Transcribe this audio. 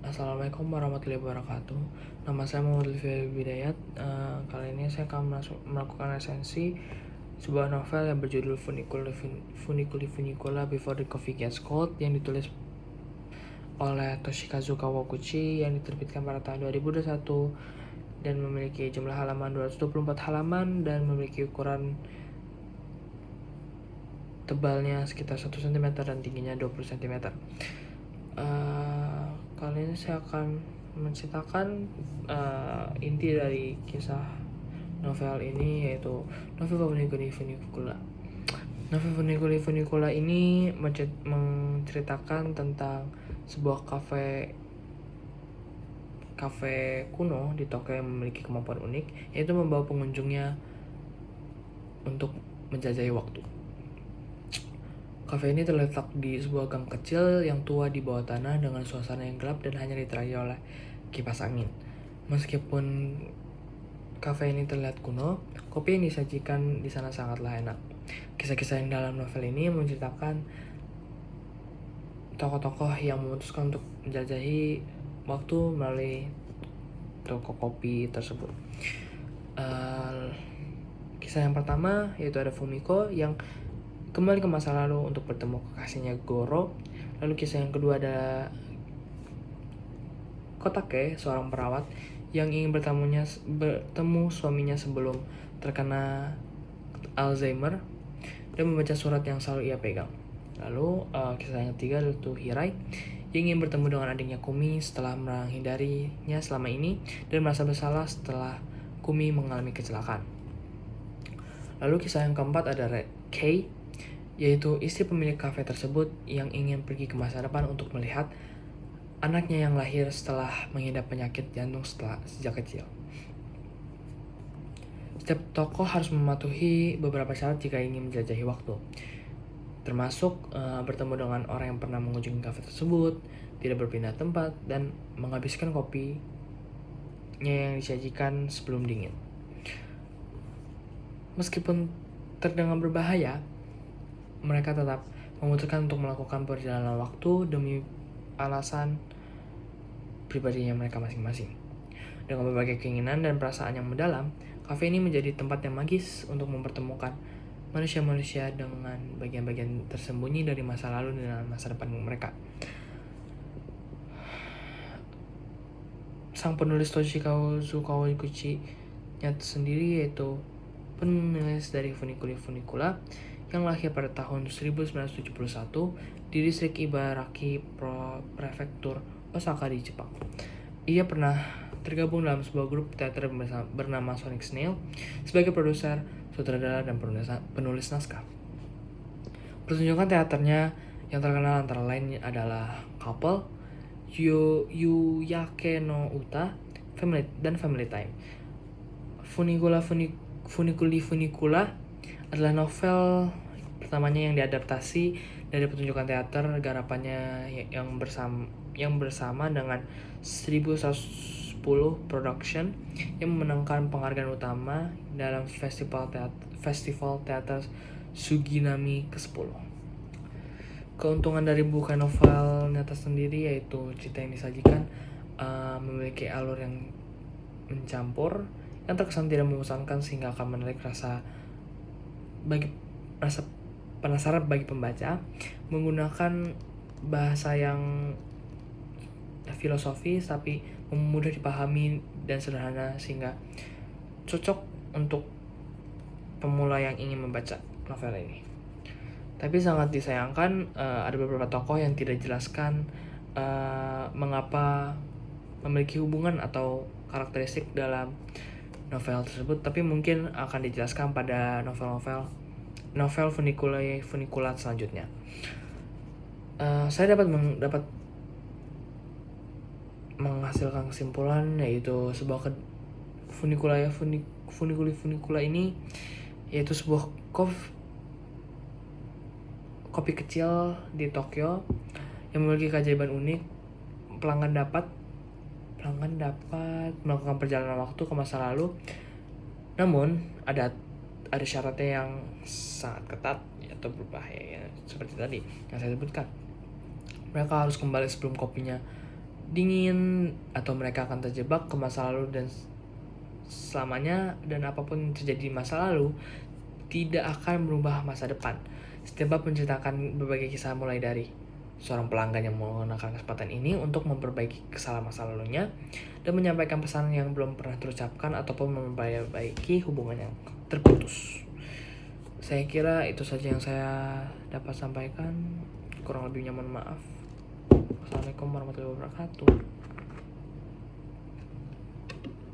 Assalamualaikum warahmatullahi wabarakatuh. Nama saya Muhammad Lutfi Bidayat. Kali ini saya akan melakukan resensi sebuah novel yang berjudul Funiculi Before the Coffee Gets Cold yang ditulis oleh Toshikazu Kawaguchi yang diterbitkan pada tahun 2021 dan memiliki jumlah halaman 224 halaman dan memiliki ukuran tebalnya sekitar 1 cm dan tingginya 20 cm. Kali ini saya akan menceritakan inti dari kisah novel ini, yaitu novel Funiculi. Novel Funiculi ini menceritakan tentang sebuah kafe kuno di Tokyo yang memiliki kemampuan unik, yaitu membawa pengunjungnya untuk menjajahi waktu. Kafe ini terletak di sebuah gang kecil yang tua di bawah tanah dengan suasana yang gelap dan hanya diterangi oleh kipas angin. Meskipun kafe ini terlihat kuno, kopi yang disajikan di sana sangatlah enak. Kisah-kisah yang dalam novel ini menceritakan tokoh-tokoh yang memutuskan untuk menjajahi waktu melalui toko kopi tersebut. Kisah yang pertama yaitu ada Fumiko yang kembali ke masa lalu untuk bertemu kekasihnya Goro. Lalu kisah yang kedua ada Kotake, seorang perawat yang ingin bertemu suaminya sebelum terkena Alzheimer dan membaca surat yang selalu ia pegang. Lalu kisah yang ketiga yaitu Hirai yang ingin bertemu dengan adiknya Kumi setelah menghindarinya selama ini dan merasa bersalah setelah Kumi mengalami kecelakaan. Lalu kisah yang keempat ada Kei, yaitu istri pemilik kafe tersebut yang ingin pergi ke masa depan untuk melihat anaknya yang lahir setelah mengidap penyakit jantung sejak kecil. Setiap tokoh harus mematuhi beberapa syarat jika ingin menjajahi waktu, termasuk bertemu dengan orang yang pernah mengunjungi kafe tersebut, tidak berpindah tempat, dan menghabiskan kopinya yang disajikan sebelum dingin. Meskipun terdengar berbahaya, mereka tetap memutuskan untuk melakukan perjalanan waktu demi alasan pribadinya mereka masing-masing. Dengan berbagai keinginan dan perasaan yang mendalam, kafe ini menjadi tempat yang magis untuk mempertemukan manusia-manusia dengan bagian-bagian tersembunyi dari masa lalu dan masa depan mereka. Sang penulis Toshikazu Kawaguchi nyata sendiri, yaitu penulis dari Funicula yang lahir pada tahun 1971 di distrik Ibaraki, prefektur Osaka di Jepang. Ia pernah tergabung dalam sebuah grup teater bernama Sonic Snail sebagai produser, sutradara, dan penulis naskah. Pertunjukan teaternya yang terkenal antara lain adalah Couple, Yuyake no Uta, Family Time. Funiculi adalah novel pertamanya yang diadaptasi dari pertunjukan teater garapannya yang bersama dengan 1110 Production yang memenangkan penghargaan utama dalam festival teater Suginami ke-10. Keuntungan dari buku novel nyata sendiri yaitu cerita yang disajikan memiliki alur yang mencampur yang terkesan tidak membosankan sehingga akan menarik rasa penasaran bagi pembaca, menggunakan bahasa yang filosofis tapi mudah dipahami dan sederhana sehingga cocok untuk pemula yang ingin membaca novel ini. Tapi sangat disayangkan ada beberapa tokoh yang tidak dijelaskan mengapa memiliki hubungan atau karakteristik dalam novel tersebut, tapi mungkin akan dijelaskan pada novel Funicula selanjutnya. Saya dapat menghasilkan kesimpulan yaitu sebuah Funicula ini yaitu sebuah kopi kecil di Tokyo yang memiliki keajaiban unik. Pelanggan dapat melakukan perjalanan waktu ke masa lalu, namun ada syaratnya yang sangat ketat atau berbahaya, ya, seperti tadi yang saya sebutkan. Mereka harus kembali sebelum kopinya dingin, atau mereka akan terjebak ke masa lalu dan selamanya, dan apapun yang terjadi di masa lalu tidak akan merubah masa depan. Setiap bab menceritakan berbagai kisah, mulai dari seorang pelanggan yang menggunakan kesempatan ini untuk memperbaiki kesalahan masa lalunya dan menyampaikan pesan yang belum pernah terucapkan ataupun memperbaiki hubungan yang terputus. Saya kira itu saja yang saya dapat sampaikan. Kurang lebihnya mohon maaf. Assalamualaikum warahmatullahi wabarakatuh.